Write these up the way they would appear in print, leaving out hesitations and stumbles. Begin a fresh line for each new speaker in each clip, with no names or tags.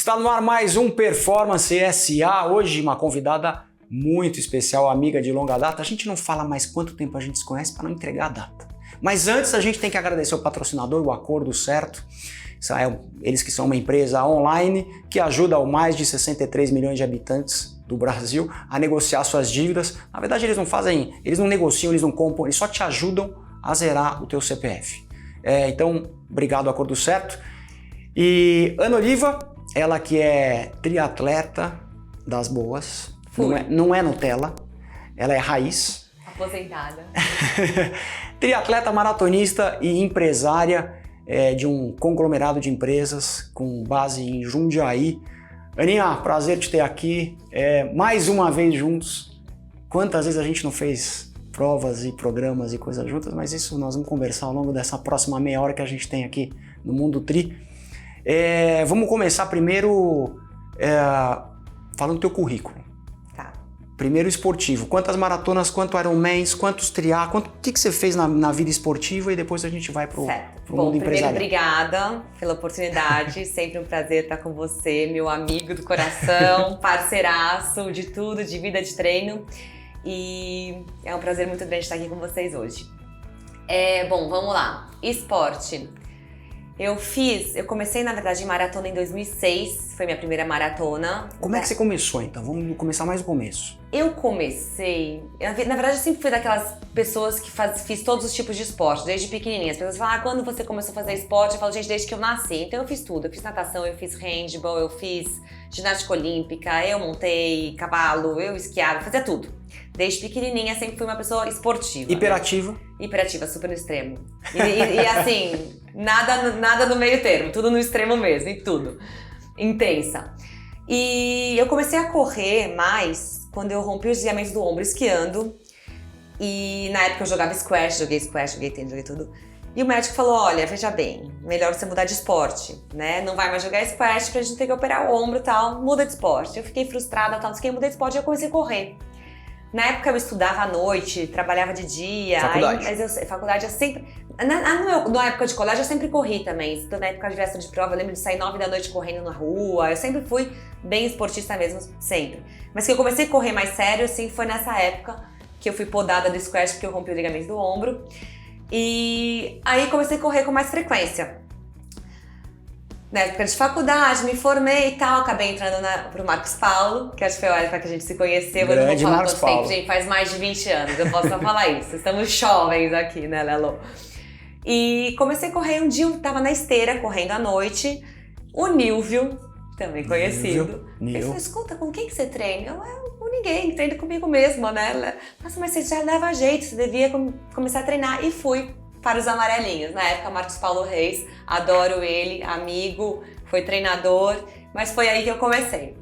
Está no ar mais um Performance SA. Hoje uma convidada muito especial, amiga de longa data. A gente não fala mais quanto tempo a gente se conhece para não entregar a data. Mas antes a gente tem que agradecer o patrocinador, o Acordo Certo. Eles que são uma empresa online que ajuda mais de 63 milhões de habitantes do Brasil a negociar suas dívidas. Na verdade eles não negociam, eles não compram, eles só te ajudam a zerar o teu CPF. Então, obrigado Acordo Certo. E Ana Oliva, ela que é triatleta das boas, não é Nutella, ela é raiz.
Aposentada.
Triatleta, maratonista e empresária de um conglomerado de empresas com base em Jundiaí. Aninha, prazer te ter aqui, mais uma vez juntos. Quantas vezes a gente não fez provas e programas e coisas juntas, mas isso nós vamos conversar ao longo dessa próxima meia hora que a gente tem aqui no Mundo Tri. Vamos começar primeiro falando do teu currículo.
Tá.
Primeiro esportivo. Quantas maratonas, quanto Ironmans, quantos triatlos, o que você fez na vida esportiva e depois a gente vai pro mundo empresarial.
Primeiro, obrigada pela oportunidade. Sempre um prazer estar com você, meu amigo do coração, parceiraço de tudo, de vida, de treino. E é um prazer muito grande estar aqui com vocês hoje. Bom, vamos lá. Esporte. Eu comecei na verdade em maratona em 2006, foi minha primeira maratona.
Como é que você começou então? Vamos começar mais do começo.
Eu comecei, na verdade eu sempre fui daquelas pessoas que fiz todos os tipos de esporte, desde pequenininha. As pessoas falam, quando você começou a fazer esporte? Eu falo, gente, desde que eu nasci. Então eu fiz tudo, eu fiz natação, eu fiz handball, eu fiz ginástica olímpica, eu montei cavalo, eu esquiava, fazia tudo. Desde pequenininha sempre fui uma pessoa esportiva.
Hiperativa?
Né? Hiperativa, super no extremo. E assim, nada no meio termo, tudo no extremo mesmo, e tudo. Intensa. E eu comecei a correr mais quando eu rompi os ligamentos do ombro esquiando. E na época eu jogava joguei tênis, joguei tudo. E o médico falou, olha, veja bem, melhor você mudar de esporte, né? Não vai mais jogar squash pra gente ter que operar o ombro e tal, muda de esporte. Eu fiquei frustrada, tal, não sei o que, mudei de esporte e eu comecei a correr. Na época eu estudava à noite, trabalhava de dia.
Faculdade?
Faculdade eu sempre... Na época de colégio eu sempre corri também. Então, na época de véspera de prova eu lembro de sair 9 da noite correndo na rua. Eu sempre fui bem esportista mesmo, sempre. Mas que eu comecei a correr mais sério, assim, foi nessa época que eu fui podada do squash porque eu rompi o ligamento do ombro. E aí comecei a correr com mais frequência. Na época de faculdade, me formei e tal, acabei entrando pro Marcos Paulo, que acho que foi a época que a gente se conheceu.
Grande,
eu não vou falar
Marcos
quanto
Paulo.
tempo, gente, faz mais de 20 anos, eu posso só falar isso. Estamos jovens aqui, né, Lelo? E comecei a correr um dia, eu tava na esteira, correndo à noite. O Nilvio, também conhecido, ele falou, escuta, com quem que você treina? Com ninguém, treino comigo mesma, né? Nossa, mas você já leva jeito, você devia começar a treinar. E fui para os amarelinhos. Na época, Marcos Paulo Reis, adoro ele, amigo, foi treinador, mas foi aí que eu comecei.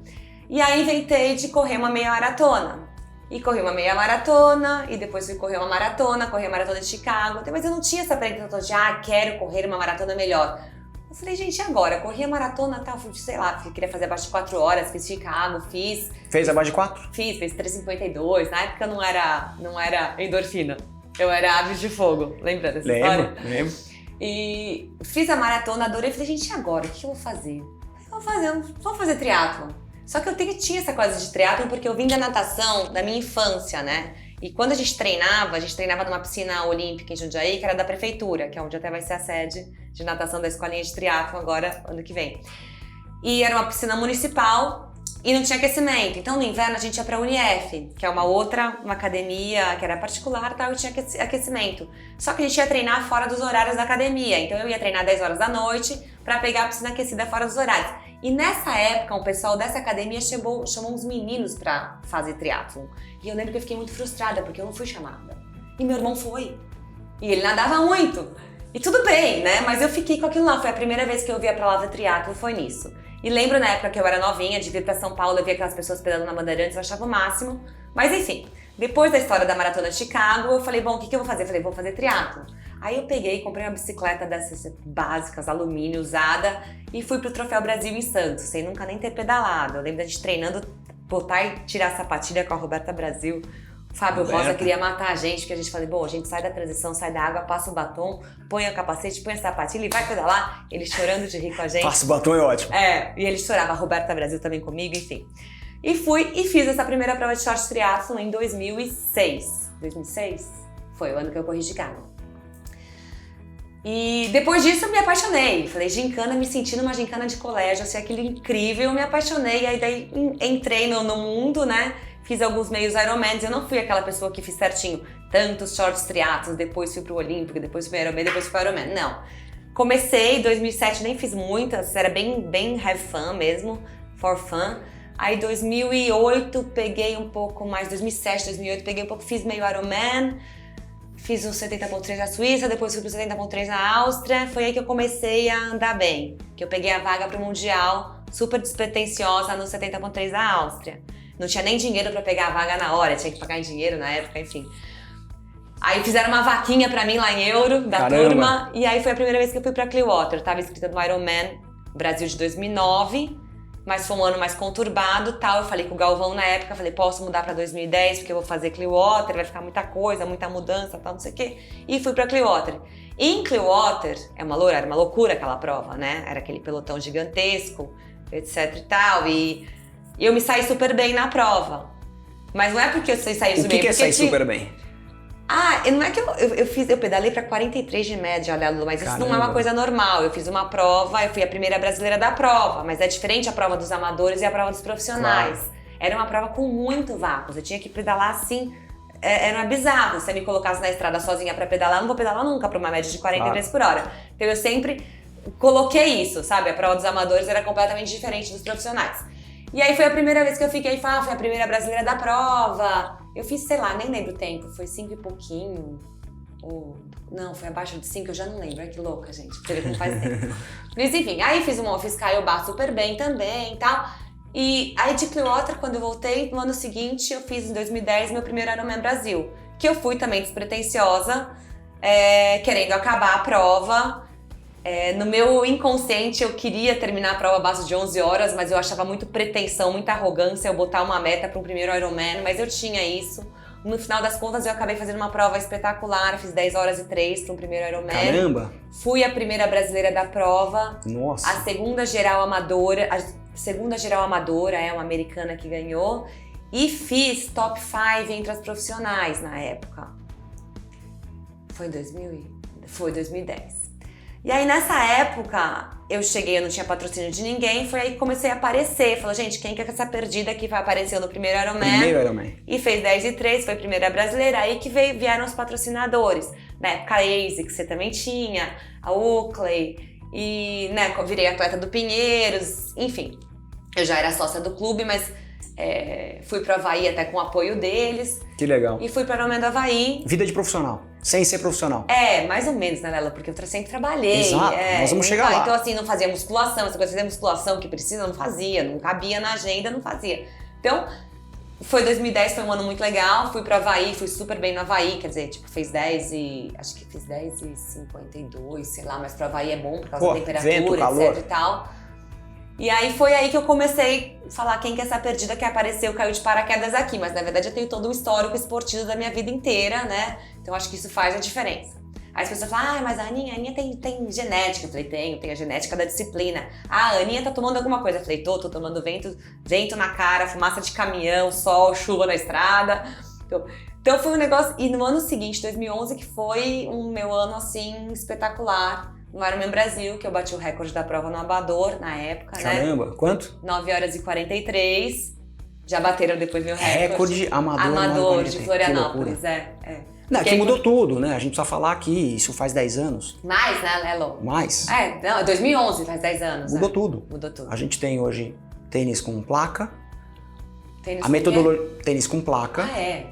E aí inventei de correr uma meia maratona. E corri uma meia maratona, e depois fui correr uma maratona, corri a maratona de Chicago, mas eu não tinha essa pretensão de, quero correr uma maratona melhor. Eu falei, gente, e agora? Corri a maratona, tal, sei lá, queria fazer abaixo de 4 horas, fiz Chicago, fiz...
Fez abaixo de 4?
Fiz 3,52, na época não era endorfina. Eu era Aves de Fogo, lembra dessa história?
Lembro.
E fiz a maratona, adorei. Falei, gente, e agora? O que eu vou fazer? Vou fazer triatlon. Só que eu tinha essa coisa de triatlon porque eu vim da natação da minha infância, né? E quando a gente treinava numa piscina olímpica em Jundiaí, que era da prefeitura, que é onde até vai ser a sede de natação da escolinha de triatlon agora, ano que vem. E era uma piscina municipal. E não tinha aquecimento, então no inverno a gente ia pra Unief, que é uma academia que era particular e tal, e tinha aquecimento. Só que a gente ia treinar fora dos horários da academia, então eu ia treinar 10 horas da noite pra pegar a piscina aquecida fora dos horários. E nessa época, o pessoal dessa academia chamou uns meninos pra fazer triatlon. E eu lembro que eu fiquei muito frustrada, porque eu não fui chamada. E meu irmão foi. E ele nadava muito. E tudo bem, né? Mas eu fiquei com aquilo lá, foi a primeira vez que eu ouvi a palavra triatlon, foi nisso. E lembro na época que eu era novinha, de vir pra São Paulo, eu via aquelas pessoas pedalando na Bandeirantes, eu achava o máximo. Mas enfim, depois da história da Maratona de Chicago, eu falei, bom, o que eu vou fazer? Eu falei, vou fazer triatlon. Aí eu peguei, comprei uma bicicleta dessas básicas, alumínio, usada, e fui pro Troféu Brasil em Santos, sem nunca nem ter pedalado. Eu lembro da gente treinando, botar e tirar a sapatilha com a Roberta Brasil. Fábio
Roberta.
Rosa queria matar a gente, porque a gente falou, bom, a gente sai da transição, sai da água, passa o batom, põe o capacete, põe a sapatilha e vai pedalar. Ele chorando de rir com a gente.
Passa o batom é ótimo.
E ele chorava, a Roberta Brasil também comigo, enfim. E fui e fiz essa primeira prova de short triathlon em 2006. 2006? Foi o ano que eu corri Chicago. E depois disso eu me apaixonei. Falei, gincana, me senti numa gincana de colégio, achei aquilo incrível, eu me apaixonei. Aí daí entrei no mundo, né? Fiz alguns meios Ironmans, eu não fui aquela pessoa que fiz certinho tantos shorts triathlons, depois fui pro Olímpico, depois fui pro Ironman, depois fui pro Ironman. Não. Comecei em 2007, nem fiz muitas, era bem have fun mesmo, for fun. Aí 2008 peguei um pouco mais, 2007, 2008 peguei um pouco, fiz meio Ironman, fiz o 70.3 na Suíça, depois fui pro 70.3 na Áustria, foi aí que eu comecei a andar bem, que eu peguei a vaga pro Mundial, super despretensiosa no 70.3 da Áustria. Não tinha nem dinheiro pra pegar a vaga na hora, tinha que pagar em dinheiro na época, enfim. Aí fizeram uma vaquinha pra mim lá em euro, da turma, e aí foi a primeira vez que eu fui pra Clearwater. Eu tava inscrita no Ironman Brasil de 2009, mas foi um ano mais conturbado e tal. Eu falei com o Galvão na época, falei, posso mudar pra 2010, porque eu vou fazer Clearwater, vai ficar muita coisa, muita mudança, tal, não sei o quê. E fui pra Clearwater. E em Clearwater, era uma loucura aquela prova, né? Era aquele pelotão gigantesco, etc e tal, e eu me saí super bem na prova. Mas não é porque eu saí super bem.
O que é sair super bem?
Não é que eu pedalei pra 43 de média, olha, Lu, mas isso não é uma coisa normal. Eu fiz uma prova, eu fui a primeira brasileira da prova, mas é diferente a prova dos amadores e a prova dos profissionais. Claro. Era uma prova com muito vácuo, eu tinha que pedalar assim, era bizarro. Se você me colocasse na estrada sozinha pra pedalar, eu não vou pedalar nunca pra uma média de 43 por hora. Então eu sempre coloquei isso, sabe? A prova dos amadores era completamente diferente dos profissionais. E aí foi a primeira vez que eu fiquei, foi a primeira brasileira da prova. Eu fiz, sei lá, nem lembro o tempo, foi 5 e pouquinho, ou... Não, foi abaixo de 5, eu já não lembro, é que louca, gente, pra você ver como faz tempo. Mas enfim, aí fiz Caiobá super bem também e tal. E aí de Clearwater, quando eu voltei, no ano seguinte, eu fiz em 2010 meu primeiro Ironman Brasil, que eu fui também despretensiosa, querendo acabar a prova. No meu inconsciente eu queria terminar a prova abaixo de 11 horas, mas eu achava muito pretensão, muita arrogância eu botar uma meta para um primeiro Ironman, mas eu tinha isso. No final das contas eu acabei fazendo uma prova espetacular, fiz 10 horas e 3 para um primeiro Ironman.
Caramba!
Fui a primeira brasileira da prova.
Nossa!
A segunda geral amadora é uma americana que ganhou. E fiz top 5 entre as profissionais na época. Foi 2010. E aí nessa época, eu não tinha patrocínio de ninguém, foi aí que comecei a aparecer. Falei, gente, quem que é essa perdida que vai aparecer no primeiro Ironman? E fez 10 e 3, foi a primeira brasileira, aí que vieram os patrocinadores. Na época a ASICS você também tinha, a Oakley, e né, virei atleta do Pinheiros, enfim. Eu já era sócia do clube, mas fui pro Havaí até com o apoio deles.
Que legal.
E fui pro Ironman do Havaí.
Vida de profissional, sem ser profissional.
Mais ou menos, né, Lela? Porque eu sempre trabalhei.
Exato, nós vamos chegar lá.
Então assim, não fazia musculação, essa coisa de fazer musculação que precisa, não fazia, não cabia na agenda, não fazia. Então, 2010 foi um ano muito legal, fui pro Havaí, fui super bem no Havaí, quer dizer, tipo, acho que fiz 10 e 52, sei lá, mas pro Havaí é bom por causa da temperatura,
vento, calor.
etc e tal. E aí foi aí que eu comecei a falar quem que é essa perdida que apareceu, caiu de paraquedas aqui, mas na verdade eu tenho todo um histórico esportivo da minha vida inteira, né? Então acho que isso faz a diferença. Aí as pessoas falam, mas a Aninha tem genética. Eu falei, tenho a genética da disciplina. A Aninha tá tomando alguma coisa. Eu falei, tô tomando vento na cara, fumaça de caminhão, sol, chuva na estrada. Então foi um negócio, e no ano seguinte, 2011, que foi um meu ano assim espetacular. No Ironman Brasil, que eu bati o recorde da prova no Amador, na época,
Caramba, quanto?
9 horas e 43. Já bateram depois meu recorde.
Recorde Amador
de Florianópolis,
Não, que mudou tudo, né? A gente precisa falar que isso faz 10 anos.
Mais, né, Lelo?
Mais.
2011, faz 10 anos.
Mudou tudo.
Mudou tudo.
A gente tem hoje tênis com placa.
A metodologia...
Tênis com placa.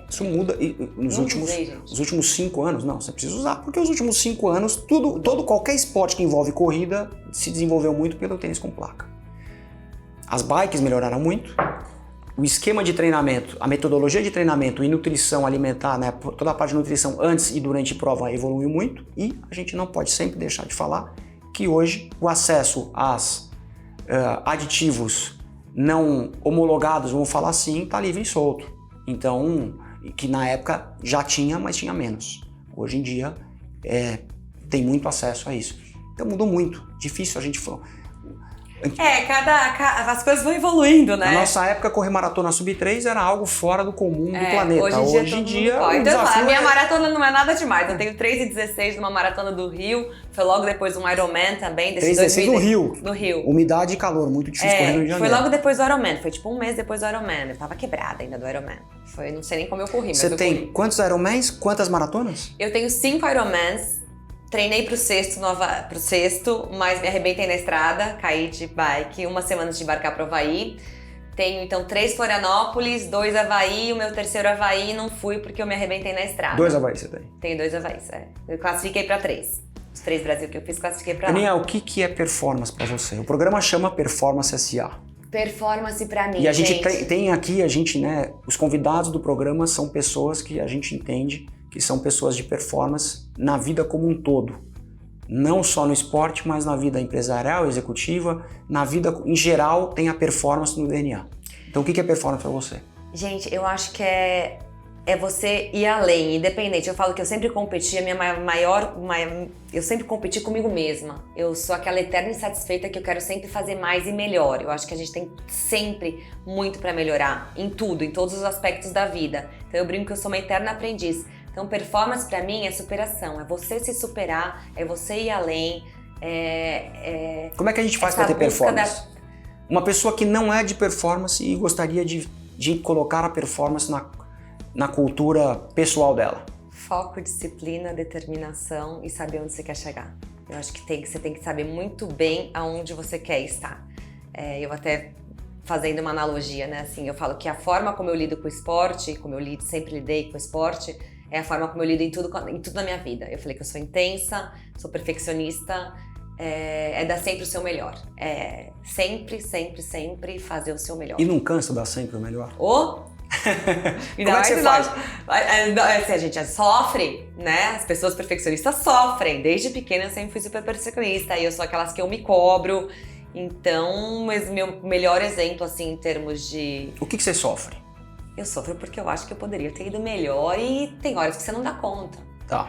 Isso muda. E nos últimos 5 anos, não, você precisa usar, porque os últimos 5 anos, qualquer esporte que envolve corrida se desenvolveu muito pelo tênis com placa. As bikes melhoraram muito. O esquema de treinamento, a metodologia de treinamento e nutrição alimentar, né, toda a parte de nutrição antes e durante a prova evoluiu muito. E a gente não pode sempre deixar de falar que hoje o acesso aos aditivos não homologados, vamos falar assim, está livre e solto. Então, que na época já tinha, mas tinha menos. Hoje em dia tem muito acesso a isso. Então mudou muito, difícil a gente falar.
As coisas vão evoluindo, né?
Na nossa época, correr maratona sub-3 era algo fora do comum do planeta.
Hoje em dia
o
então,
desafio
a minha maratona não é nada demais. Eu tenho 3,16 numa maratona do Rio. Foi logo depois de um Ironman também.
3,16 no Rio.
No Rio.
Umidade e calor, muito difícil correr no Rio de Janeiro.
Foi logo depois do Ironman. Foi tipo um mês depois do Ironman. Eu tava quebrada ainda do Ironman. Não sei nem como eu corri, mas
Você tem quantos Ironmans? Quantas maratonas?
Eu tenho 5 Ironmans. Treinei pro sexto, mas me arrebentei na estrada, caí de bike, uma semana antes de embarcar pro Havaí. Tenho, então, 3 Florianópolis, 2 Havaí, o meu terceiro Havaí não fui porque eu me arrebentei na estrada.
2 Havaí você tem?
Tenho 2 Havaís, Eu classifiquei pra 3. Os 3 Brasil que eu fiz, classifiquei pra lá.
Daniel, o que é performance pra você? O programa chama Performance SA.
Performance pra mim,
e a gente tem aqui, né, os convidados do programa são pessoas que a gente entende que são pessoas de performance na vida como um todo. Não só no esporte, mas na vida empresarial, executiva, na vida em geral tem a performance no DNA. Então o que é performance para você?
Gente, eu acho que é você ir além, independente. Eu falo que eu sempre competi, eu sempre competi comigo mesma. Eu sou aquela eterna insatisfeita que eu quero sempre fazer mais e melhor. Eu acho que a gente tem sempre muito para melhorar, em tudo, em todos os aspectos da vida. Então eu brinco que eu sou uma eterna aprendiz. Então, performance pra mim é superação, é você se superar, é você ir além.
Como é que a gente faz para ter performance? Uma pessoa que não é de performance e gostaria de colocar a performance na cultura pessoal dela.
Foco, disciplina, determinação e saber onde você quer chegar. Eu acho que você tem que saber muito bem aonde você quer estar. Eu até fazendo uma analogia, né? Assim, eu falo que a forma como eu lido com o esporte, como eu sempre lidei com o esporte, é a forma como eu lido em tudo na minha vida. Eu falei que eu sou intensa, sou perfeccionista, dar sempre o seu melhor. Sempre, sempre, sempre fazer o seu melhor.
E não cansa dar sempre o melhor?
Como é que você faz? A gente sofre, né? As pessoas perfeccionistas sofrem. Desde pequena eu sempre fui super perfeccionista. E eu sou aquelas que eu me cobro. Então, meu melhor exemplo, assim, em termos de...
O que você sofre?
Eu sofro porque eu acho que eu poderia ter ido melhor e tem horas que você não dá conta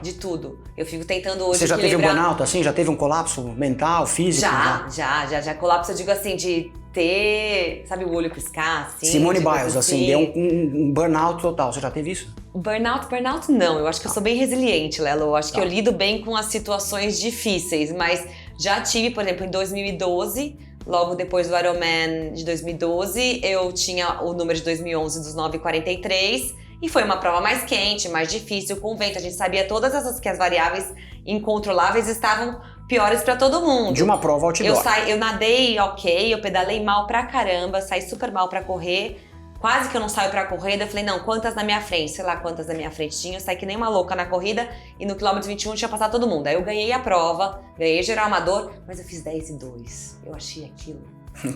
de tudo. Eu fico tentando hoje
Você já
equilibrar...
teve um burnout assim? Já teve um colapso mental, físico?
Já. Colapso, eu digo assim, de ter, sabe, o olho piscar, assim.
Simone Biles, assim, deu um burnout total. Você já teve isso?
Burnout não. Eu acho que eu sou bem resiliente, Lelo. Eu acho que eu lido bem com as situações difíceis, mas já tive, por exemplo, em 2012... Logo depois do Ironman de 2012, eu tinha o número de 2011 dos 9,43 e foi uma prova mais quente, mais difícil, com vento. A gente sabia todas que as variáveis incontroláveis estavam piores para todo mundo.
De uma prova outdoor.
Eu nadei ok, eu pedalei mal pra caramba, saí super mal pra correr. Quase que eu não saio pra corrida, eu falei, não, quantas na minha frente? Sei lá quantas na minha frente tinha, eu saí que nem uma louca na corrida e no quilômetro 21 tinha passado todo mundo. Aí eu ganhei a prova, ganhei geral amador, mas eu fiz 10 e 2. Eu achei aquilo...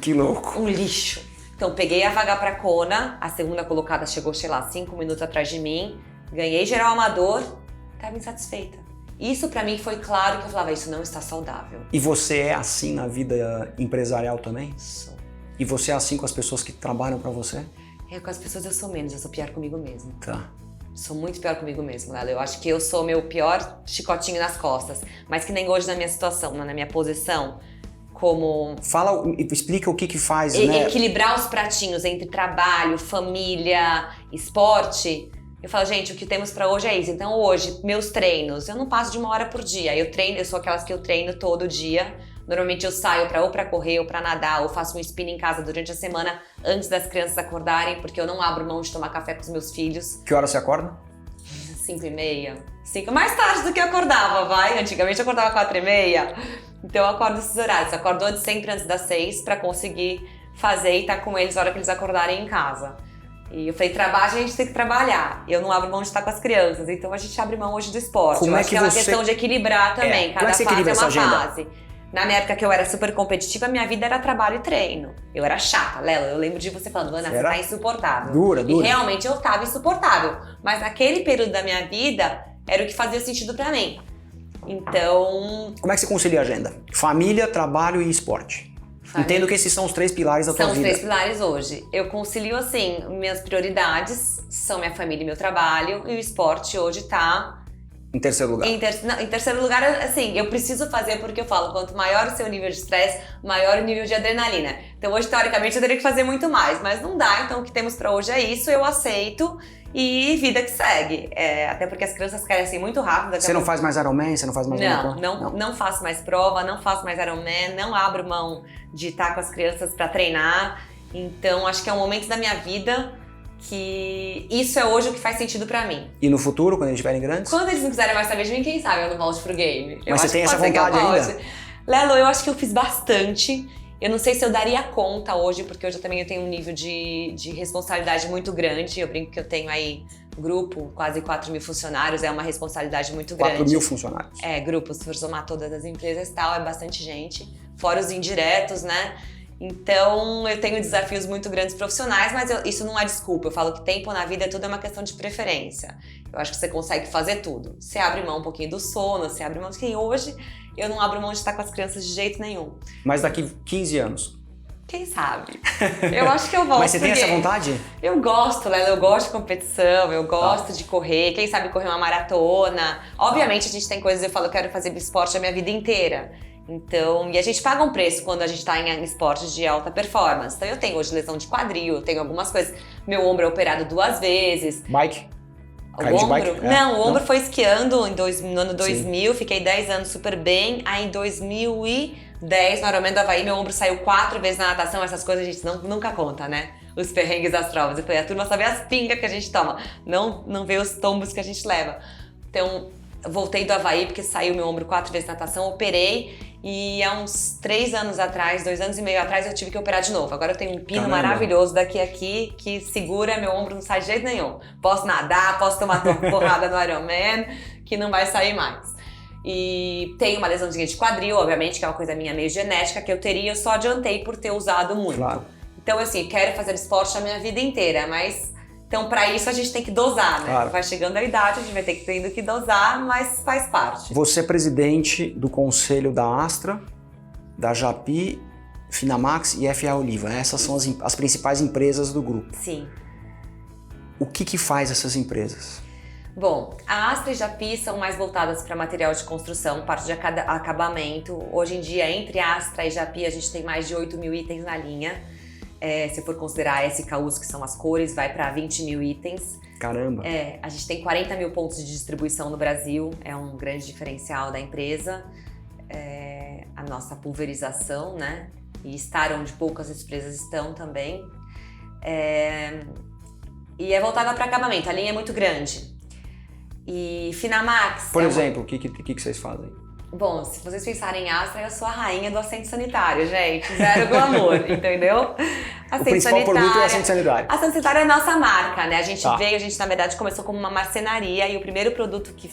Que louco.
Um lixo. Então peguei a vaga pra Kona, a segunda colocada chegou, sei lá, 5 minutos atrás de mim, ganhei geral amador, tava insatisfeita. Isso pra mim foi claro que eu falava, isso não está saudável.
E você é assim na vida empresarial também?
Sou.
E você é assim com as pessoas que trabalham pra você?
Com as pessoas eu sou menos, eu sou pior comigo mesmo.
Tá.
Sou muito pior comigo mesmo, Lelo. Eu acho que eu sou meu pior chicotinho nas costas. Mas que nem hoje na minha situação, na minha posição, como...
Explica o que faz, né?
Equilibrar os pratinhos entre trabalho, família, esporte. Eu falo, gente, o que temos pra hoje é isso. Então hoje, meus treinos, eu não passo de 1 hora por dia. Eu sou aquelas que eu treino todo dia. Normalmente eu saio ou pra correr, ou pra nadar, ou faço um spin em casa durante a semana antes das crianças acordarem, porque eu não abro mão de tomar café com os meus filhos.
Que hora você acorda?
5h30. Mais tarde do que eu acordava, vai. Antigamente eu acordava 4h30. Então eu acordo esses horários. Eu acordo sempre antes das 6 pra conseguir fazer e estar com eles na hora que eles acordarem em casa. E eu falei, a gente tem que trabalhar. Eu não abro mão de estar com as crianças, então a gente abre mão hoje do esporte.
Como
eu
é
acho
que
que é uma
você...
questão de equilibrar também. Cada fase é uma fase. Na minha época que eu era super competitiva, minha vida era trabalho e treino. Eu era chata, Lelo. Eu lembro de você falando, Ana, você tá insuportável.
Dura.
E realmente eu tava insuportável. Mas naquele período da minha vida, era o que fazia sentido pra mim. Então...
Como é que você concilia a agenda? Família, trabalho e esporte? Entendo que esses são os 3 pilares da tua
São os
vida.
3 pilares hoje. Eu concilio, assim, minhas prioridades são minha família e meu trabalho, e o esporte hoje tá
Em terceiro lugar.
em terceiro lugar, assim, eu preciso fazer porque eu falo, quanto maior o seu nível de estresse, maior o nível de adrenalina. Então hoje, teoricamente, eu teria que fazer muito mais, mas não dá, então o que temos pra hoje é isso, eu aceito e vida que segue. Até porque as crianças crescem muito rápido.
Você não faz mais Ironman? Você não faz mais
Não faço mais prova, não faço mais Ironman, não abro mão de estar com as crianças pra treinar. Então acho que é um momento da minha vida que isso é hoje o que faz sentido pra mim.
E no futuro, quando eles estiverem grandes?
Quando eles não quiserem mais saber de mim, quem sabe eu não volte pro game.
Mas você tem essa vontade ainda?
Lelo, eu acho que eu fiz bastante. Eu não sei se eu daria conta hoje, porque hoje eu também tenho um nível de responsabilidade muito grande. Eu brinco que eu tenho aí grupo, quase 4 mil funcionários, é uma responsabilidade muito grande.
4 mil funcionários.
Grupo, se for somar todas as empresas e tal, é bastante gente. Fora os indiretos, né? Então, eu tenho desafios muito grandes profissionais, mas isso não é desculpa. Eu falo que tempo na vida tudo é uma questão de preferência. Eu acho que você consegue fazer tudo. Você abre mão um pouquinho do sono, você abre mão de quem hoje eu não abro mão de estar com as crianças de jeito nenhum.
Mas daqui 15 anos?
Quem sabe? Eu acho que eu volto.
Mas você tem essa vontade?
Eu gosto, Lelo, eu gosto de competição, eu gosto de correr. Quem sabe correr uma maratona. Obviamente a gente tem coisas, eu falo, eu quero fazer esporte a minha vida inteira. Então, e a gente paga um preço quando a gente tá em esportes de alta performance. Então eu tenho hoje lesão de quadril, eu tenho algumas coisas. Meu ombro é operado 2 vezes.
Bike?
O ombro? Não, o ombro foi esquiando no ano 2000, fiquei 10 anos super bem. Aí em 2010, no Ironman do Havaí, meu ombro saiu 4 vezes na natação. Essas coisas a gente nunca conta, né? Os perrengues das provas. Eu falei, a turma só vê as pingas que a gente toma, não vê os tombos que a gente leva. Então, voltei do Havaí porque saiu meu ombro 4 vezes na natação, operei. E há uns 3 anos atrás, 2 anos e meio atrás, eu tive que operar de novo. Agora eu tenho um pino maravilhoso daqui a aqui que segura meu ombro, não sai de jeito nenhum. Posso nadar, posso tomar porrada no Ironman, que não vai sair mais. E tenho uma lesãozinha de quadril, obviamente, que é uma coisa minha meio genética, que eu teria, eu só adiantei por ter usado muito.
Claro.
Então, assim, quero fazer esporte a minha vida inteira, mas... Então, pra isso, a gente tem que dosar, né?
Claro.
Vai chegando a idade, a gente vai ter que dosar, mas faz parte.
Você é presidente do conselho da Astra, da Japy, Finamax e FA Oliva. Essas são as principais empresas do grupo.
Sim.
O que faz essas empresas?
Bom, a Astra e Japy são mais voltadas para material de construção, parte de acabamento. Hoje em dia, entre Astra e Japy, a gente tem mais de 8 mil itens na linha. Se for considerar SKUs, que são as cores, vai para 20 mil itens.
Caramba!
A gente tem 40 mil pontos de distribuição no Brasil, é um grande diferencial da empresa. A nossa pulverização, né? E estar onde poucas empresas estão também. E é voltada para acabamento, a linha é muito grande. E Finamax...
Por exemplo, o que vocês fazem?
Bom, se vocês pensarem em Astra, eu sou a rainha do assento sanitário, gente. Zero glamour, entendeu?
O principal produto é o assento sanitário.
Assento sanitário é a nossa marca, né? A gente na verdade começou como uma marcenaria e o primeiro produto que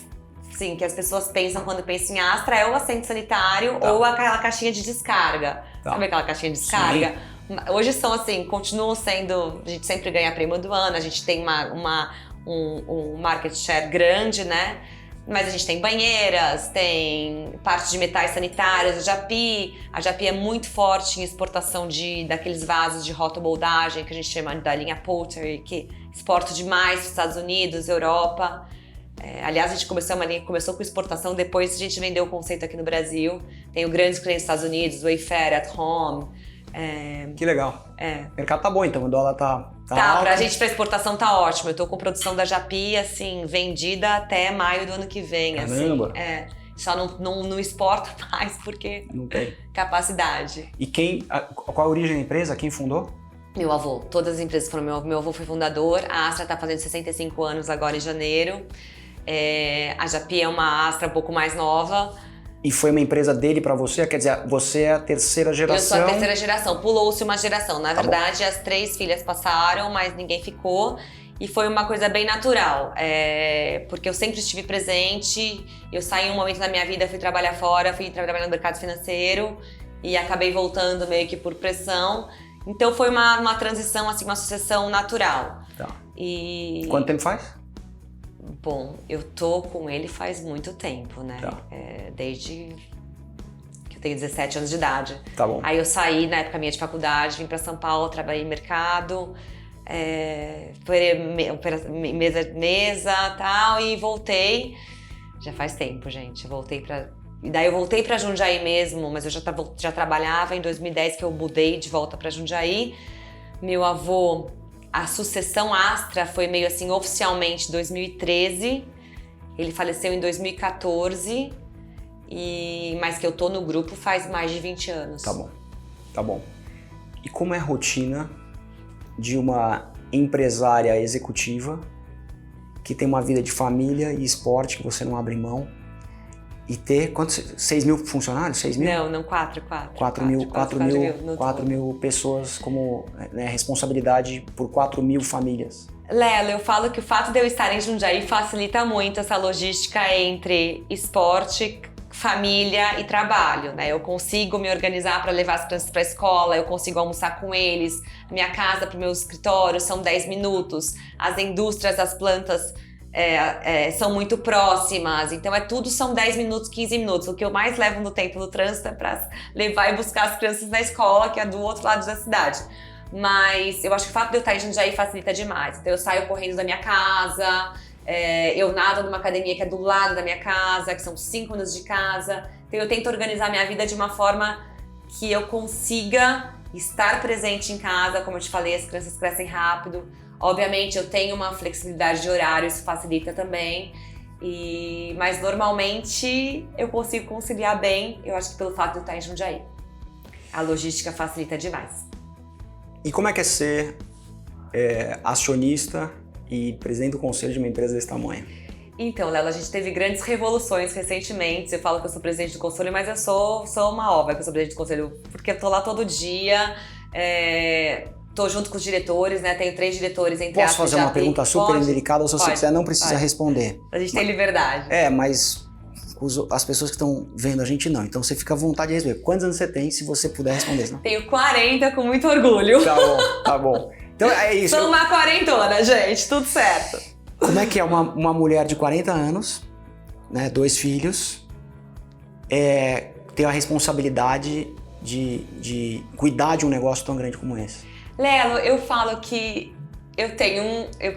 as pessoas pensam quando pensam em Astra é o assento sanitário ou aquela caixinha de descarga. Sabe aquela caixinha de descarga? Sim. Hoje são assim, continuam sendo, a gente sempre ganha prêmio do ano, a gente tem um market share grande, né? Mas a gente tem banheiras, tem parte de metais sanitários, a Japy é muito forte em exportação daqueles vasos de rotomoldagem que a gente chama da linha Pottery, que exporta demais para os Estados Unidos, Europa. Aliás, a gente começou com exportação, depois a gente vendeu o conceito aqui no Brasil. Tenho grandes clientes nos Estados Unidos, Wayfair, At Home.
Que legal. O mercado tá bom, então, o dólar tá alto.
Pra gente, pra exportação tá ótimo. Eu tô com produção da Japy, assim, vendida até maio do ano que vem.
Caramba!
Assim, só não exporto mais porque
não tem
capacidade.
E qual a origem da empresa? Quem fundou?
Meu avô. Todas as empresas foram meu avô foi fundador. A Astra tá fazendo 65 anos agora em janeiro. A Japy é uma Astra um pouco mais nova.
E foi uma empresa dele pra você? Quer dizer, você é a terceira geração?
Eu sou a terceira geração. Pulou-se uma geração. Na verdade, as 3 filhas passaram, mas ninguém ficou. E foi uma coisa bem natural. Porque eu sempre estive presente. Eu saí em um momento da minha vida, fui trabalhar fora, fui trabalhar no mercado financeiro. E acabei voltando meio que por pressão. Então foi uma transição, assim, uma sucessão natural.
Tá. Quanto tempo faz?
Bom, eu tô com ele faz muito tempo, né?
Tá.
Desde que eu tenho 17 anos de idade.
Tá bom.
Aí eu saí na época minha de faculdade, vim pra São Paulo, trabalhei em mercado, mesa e tal, e voltei. Já faz tempo, gente. E daí eu voltei pra Jundiaí mesmo, mas eu já trabalhava em 2010 que eu mudei de volta pra Jundiaí. Meu avô, a sucessão Astra foi meio assim oficialmente em 2013. Ele faleceu em 2014, mas que eu tô no grupo faz mais de 20 anos.
Tá bom, tá bom. E como é a rotina de uma empresária executiva que tem uma vida de família e esporte que você não abre mão e ter, quantos, 6 mil funcionários? 6 mil?
Não, 4
mil pessoas como responsabilidade por 4 mil famílias.
Lelo, eu falo que o fato de eu estar em Jundiaí facilita muito essa logística entre esporte, família e trabalho, né? Eu consigo me organizar para levar as crianças para a escola, eu consigo almoçar com eles, minha casa para o meu escritório são 10 minutos, as indústrias, as plantas são muito próximas, então tudo são 10 minutos, 15 minutos. O que eu mais levo no tempo no trânsito é para levar e buscar as crianças na escola, que é do outro lado da cidade. Mas eu acho que o fato de eu estar em Jundiaí facilita demais. Então eu saio correndo da minha casa, eu nado numa academia que é do lado da minha casa, que são 5 minutos de casa. Então eu tento organizar minha vida de uma forma que eu consiga estar presente em casa. Como eu te falei, as crianças crescem rápido. Obviamente eu tenho uma flexibilidade de horário, isso facilita também. Mas normalmente eu consigo conciliar bem, eu acho que pelo fato de eu estar em Jundiaí. A logística facilita demais.
E como é que é ser acionista e presidente do conselho de uma empresa desse tamanho?
Então, Lela, a gente teve grandes revoluções recentemente. Eu falo que eu sou presidente do conselho, mas eu sou uma obra que eu sou presidente do conselho, porque eu tô lá todo dia, tô junto com os diretores, né? Tenho 3 diretores entre
Posso fazer uma pergunta super indelicada ou se você quiser não precisa responder?
A gente tem liberdade.
Mas as pessoas que estão vendo a gente não. Então você fica à vontade de responder. Quantos anos você tem, se você puder responder? Não?
Tenho 40 com muito orgulho.
Tá bom. Então é isso.
Sou uma quarentona, gente. Tudo certo.
Como é que é uma mulher de 40 anos, né, 2 filhos, ter a responsabilidade de cuidar de um negócio tão grande como esse?
Lelo, eu falo que eu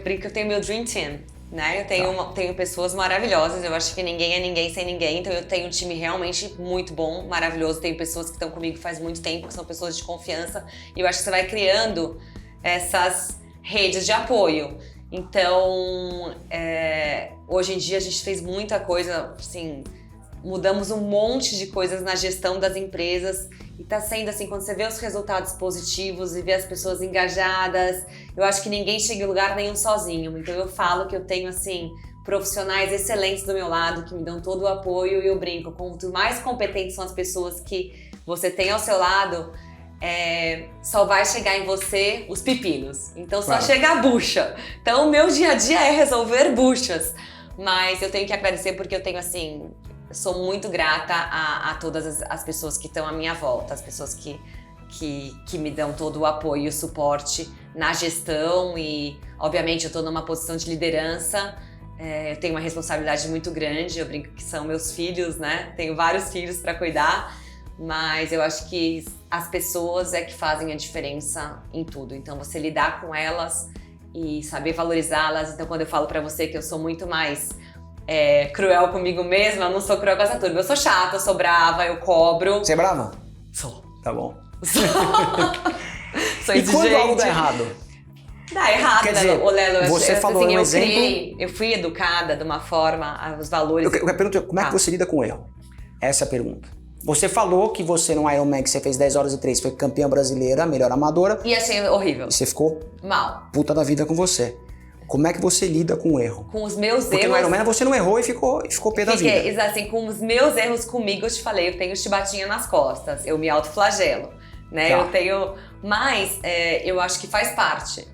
brinco que eu tenho meu Dream Team. Né? Eu tenho pessoas maravilhosas, eu acho que ninguém é ninguém sem ninguém, então eu tenho um time realmente muito bom, maravilhoso, tenho pessoas que estão comigo faz muito tempo, que são pessoas de confiança, e eu acho que você vai criando essas redes de apoio. Então, hoje em dia a gente fez muita coisa, assim, mudamos um monte de coisas na gestão das empresas e tá sendo assim, quando você vê os resultados positivos e vê as pessoas engajadas, eu acho que ninguém chega em lugar nenhum sozinho. Então eu falo que eu tenho assim profissionais excelentes do meu lado que me dão todo o apoio e eu brinco, quanto mais competentes são as pessoas que você tem ao seu lado, só vai chegar em você os pepinos. Então só chega a bucha. Então o meu dia a dia é resolver buchas. Mas eu tenho que agradecer porque eu tenho assim, sou muito grata a todas as pessoas que estão à minha volta, as pessoas que me dão todo o apoio e o suporte na gestão e, obviamente, eu estou numa posição de liderança, eu tenho uma responsabilidade muito grande, eu brinco que são meus filhos, né? Tenho vários filhos para cuidar, mas eu acho que as pessoas que fazem a diferença em tudo. Então, você lidar com elas e saber valorizá-las. Então, quando eu falo para você que eu sou muito mais cruel comigo mesma, eu não sou cruel com essa turma. Eu sou chata, eu sou brava, eu cobro.
Você é brava?
Sou.
Tá bom.
Sou
e quando algo dá errado?
Dá errado,
quer dizer,
Lelo.
Você falou um exemplo...
Eu fui educada de uma forma, os valores...
Eu pergunto, como é que você lida com o erro? Essa é a pergunta. Você falou que você no Ironman, que você fez 10 horas e 3, foi campeã brasileira, melhor amadora.
E achei horrível.
E você ficou
mal.
Puta da vida com você. Como é que você lida com o erro?
Com os meus erros...
Porque no Ironman você não errou e ficou pé da vida.
Assim, com os meus erros comigo, eu te falei, eu tenho chibatinha nas costas, eu me autoflagelo, né?
Tá.
Eu tenho... Mas eu acho que faz parte.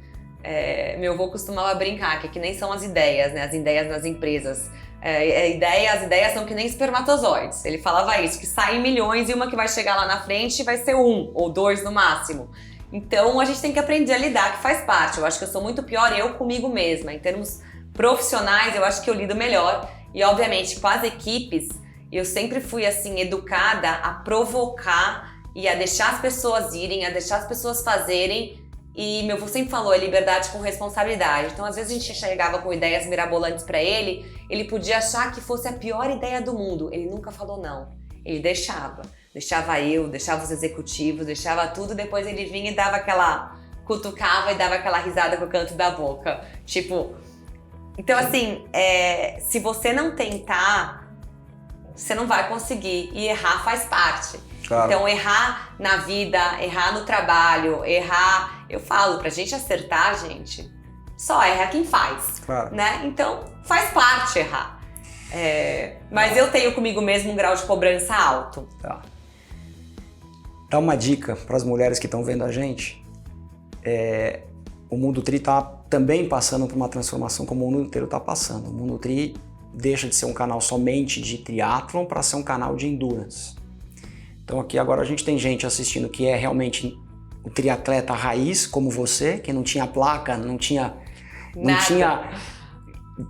Meu avô costumava brincar que nem são as ideias, né? As ideias das empresas. As ideias são que nem espermatozoides. Ele falava isso, que saem milhões e uma que vai chegar lá na frente vai ser 1 ou 2 no máximo. Então a gente tem que aprender a lidar, que faz parte. Eu acho que eu sou muito pior eu comigo mesma. Em termos profissionais, eu acho que eu lido melhor. E obviamente com as equipes, eu sempre fui assim educada a provocar e a deixar as pessoas irem, a deixar as pessoas fazerem. E meu avô sempre falou, é liberdade com responsabilidade. Então, às vezes a gente chegava com ideias mirabolantes pra ele, ele podia achar que fosse a pior ideia do mundo. Ele nunca falou não. Ele deixava. Deixava eu, deixava os executivos, deixava tudo. Depois ele vinha e dava aquela... cutucava e dava aquela risada com o canto da boca. Tipo... Então, assim, se você não tentar, você não vai conseguir. E errar faz parte. Claro. Então, errar na vida, errar no trabalho, errar... Eu falo, pra gente acertar, gente, só erra quem faz, claro. Né? Então, faz parte errar. Mas eu tenho comigo mesmo um grau de cobrança alto.
Tá. Dá uma dica para as mulheres que estão vendo a gente. O Mundo Tri está também passando por uma transformação como o mundo inteiro está passando. O Mundo Tri deixa de ser um canal somente de triatlon para ser um canal de endurance. Então aqui agora a gente tem gente assistindo que é realmente o triatleta raiz, como você, que não tinha placa, não tinha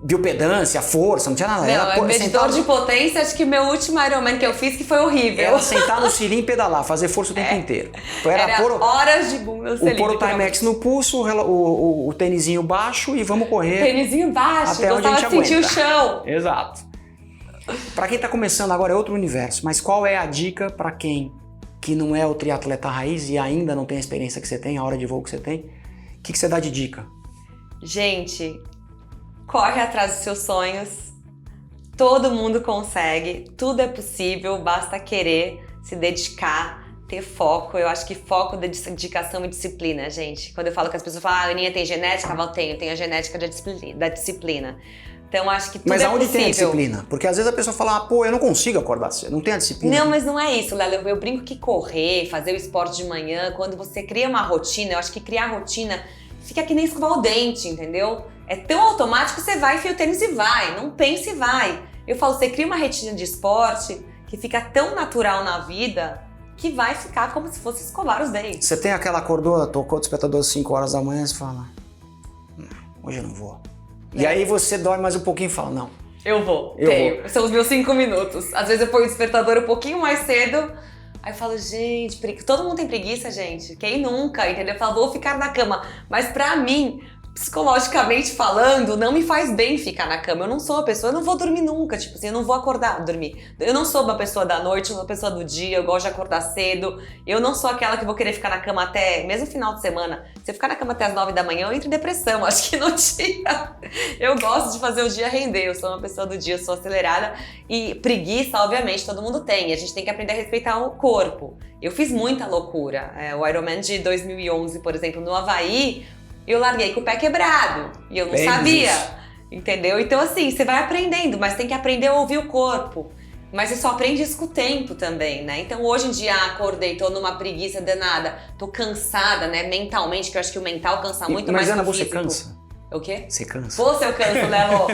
biopedância, força, não tinha nada.
Não, medidor de potência, acho que meu último Ironman que eu fiz que foi horrível.
Era sentar no cilinho e pedalar, fazer força o tempo inteiro. Então era
horas de bunda no cilinho.
Pôr o Timex no pulso, o tênisinho baixo e vamos correr.
Tênisinho baixo,
até onde a gente aguenta.
Sentir o chão.
Exato. Para quem tá começando agora é outro universo, mas qual é a dica para quem que não é o triatleta raiz e ainda não tem a experiência que você tem, a hora de voo que você tem? O que você dá de dica?
Gente, corre atrás dos seus sonhos. Todo mundo consegue, tudo é possível, basta querer, se dedicar, ter foco. Eu acho que foco, dedicação e disciplina, gente. Quando eu falo que as pessoas falam, a Aninha tem genética, eu tenho a genética da disciplina. Então, acho que tudo é possível.
Mas aonde tem a disciplina? Porque às vezes a pessoa fala, pô, eu não consigo acordar cedo, não tem a disciplina.
Não, mas não é isso, Lelo. Eu brinco que correr, fazer o esporte de manhã, quando você cria uma rotina, eu acho que criar rotina fica que nem escovar o dente, entendeu? É tão automático, você vai, enfia o tênis e vai, não pensa e vai. Eu falo, você cria uma rotina de esporte que fica tão natural na vida que vai ficar como se fosse escovar os dentes.
Você tem aquela acordou, tocou o despertador às 5 horas da manhã e você fala, hoje eu não vou. E aí você dorme mais um pouquinho e fala, não.
Eu vou. São os meus 5 minutos. Às vezes eu ponho o despertador um pouquinho mais cedo, aí eu falo, gente, todo mundo tem preguiça, gente. Quem nunca, entendeu? Eu falo, vou ficar na cama. Mas pra mim, psicologicamente falando, não me faz bem ficar na cama. Eu não sou uma pessoa, eu não vou dormir nunca, tipo assim, eu não vou dormir. Eu não sou uma pessoa da noite, eu sou uma pessoa do dia, eu gosto de acordar cedo. Eu não sou aquela que vou querer ficar na cama até, mesmo final de semana. Se eu ficar na cama até as 9 da manhã, eu entro em depressão, acho que no dia. Eu gosto de fazer o dia render, eu sou uma pessoa do dia, eu sou acelerada. E preguiça, obviamente, todo mundo tem. A gente tem que aprender a respeitar o corpo. Eu fiz muita loucura. O Ironman de 2011, por exemplo, no Havaí, eu larguei com o pé quebrado e eu não sabia, entendeu? Então assim, você vai aprendendo, mas tem que aprender a ouvir o corpo. Mas você só aprende isso com o tempo também, né? Então hoje em dia acordei, tô numa preguiça danada, tô cansada, né, mentalmente, que eu acho que o mental cansa muito mais que o físico.
Mas Ana, você cansa?
O quê?
Você cansa?
Você eu canso, né, Lô?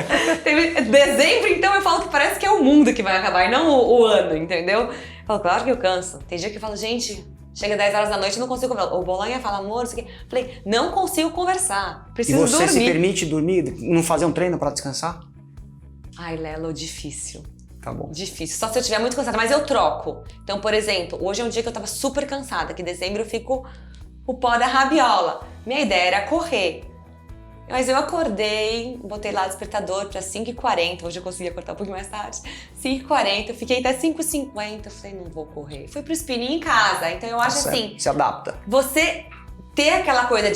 Dezembro, então, eu falo que parece que é o mundo que vai acabar e não o ano, entendeu? Eu falo, claro que eu canso. Tem dia que eu falo, gente... Chega 10 horas da noite e não consigo conversar. O Bolanha fala, amor, isso aqui. Falei, não consigo conversar. Preciso dormir.
E você se permite dormir, não fazer um treino pra descansar?
Ai, Lelo, difícil.
Tá bom.
Difícil. Só se eu estiver muito cansada. Mas eu troco. Então, por exemplo, hoje é um dia que eu tava super cansada. Que em dezembro eu fico o pó da rabiola. Minha ideia era correr. Mas eu acordei, botei lá o despertador pra 5h40, hoje eu consegui acordar um pouquinho mais tarde, 5h40, eu fiquei até 5h50, eu falei, não vou correr. Fui pro spinning em casa, então eu acho assim...
Se adapta.
Você ter aquela coisa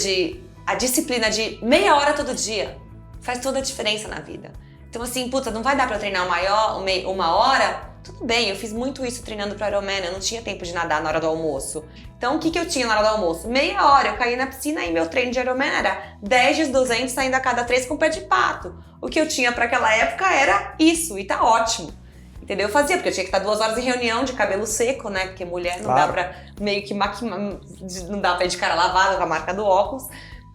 a disciplina de meia hora todo dia, faz toda a diferença na vida. Então assim, puta, não vai dar pra eu treinar uma hora? Tudo bem, eu fiz muito isso treinando pro Ironman, eu não tinha tempo de nadar na hora do almoço. Então, o que eu tinha na hora do almoço? Meia hora, eu caí na piscina e meu treino de Ironman era 10 de 200 saindo a cada 3 com pé de pato. O que eu tinha pra aquela época era isso, e tá ótimo. Entendeu? Eu fazia, porque eu tinha que estar 2 horas em reunião de cabelo seco, né? Porque mulher não dá pra meio que não dá pra ir de cara lavada com a marca do óculos.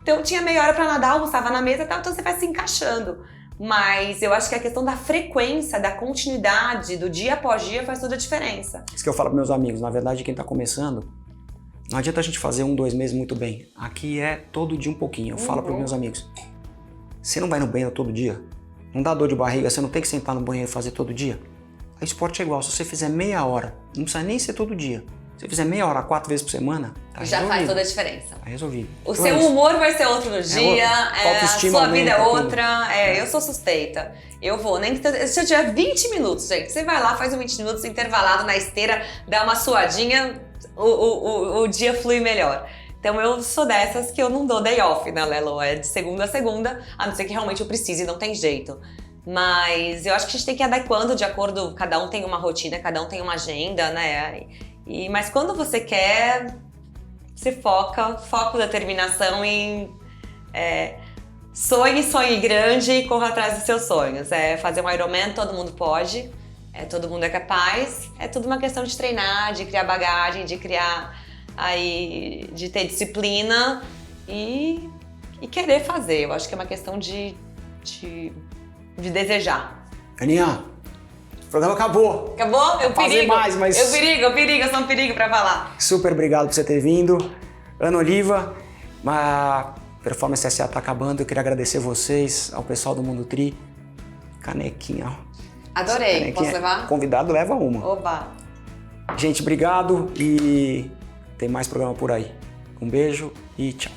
Então, eu tinha meia hora pra nadar, almoçava na mesa e tal, então você vai se encaixando. Mas eu acho que a questão da frequência, da continuidade, do dia após dia faz toda a diferença.
Isso que eu falo para meus amigos, na verdade quem tá começando, não adianta a gente fazer 1, 2 meses muito bem. Aqui é todo dia um pouquinho. Eu falo para meus amigos, você não vai no banheiro todo dia? Não dá dor de barriga, você não tem que sentar no banheiro e fazer todo dia? o esporte é igual. Se você fizer meia hora, não precisa nem ser todo dia. Se você fizer meia hora 4 vezes por semana, tá
Já
resolvido.
faz toda a diferença.
Tá resolvido.
O
Então
seu
é isso.
humor vai ser outro no dia, a sua vida é
aumenta,
outra. Eu sou suspeita. Eu vou, nem que se eu tiver 20 minutos, gente, você vai lá, faz um 20 minutos intervalado na esteira, dá uma suadinha, o dia flui melhor. Então eu sou dessas que eu não dou day off, né, Lelo? É de segunda a segunda, a não ser que realmente eu precise e não tem jeito. Mas eu acho que a gente tem que ir adequando de acordo, cada um tem uma rotina, cada um tem uma agenda, né? Mas quando você quer, você foco, determinação em sonhe grande e corra atrás dos seus sonhos. Fazer um Ironman, todo mundo pode, todo mundo é capaz. É tudo uma questão de treinar, de criar bagagem, de ter disciplina e querer fazer. Eu acho que é uma questão de desejar.
Aninha, o programa acabou.
Acabou? Eu
fazer
perigo.
mais, mas...
Eu sou um perigo pra falar.
Super obrigado por você ter vindo. Ana Oliva, a Performance SA tá acabando. Eu queria agradecer vocês, ao pessoal do Mundo Tri. Canequinha, ó.
Adorei.
Canequinha.
Posso levar?
Convidado leva uma.
Oba!
Gente, obrigado e tem mais programa por aí. Um beijo e tchau.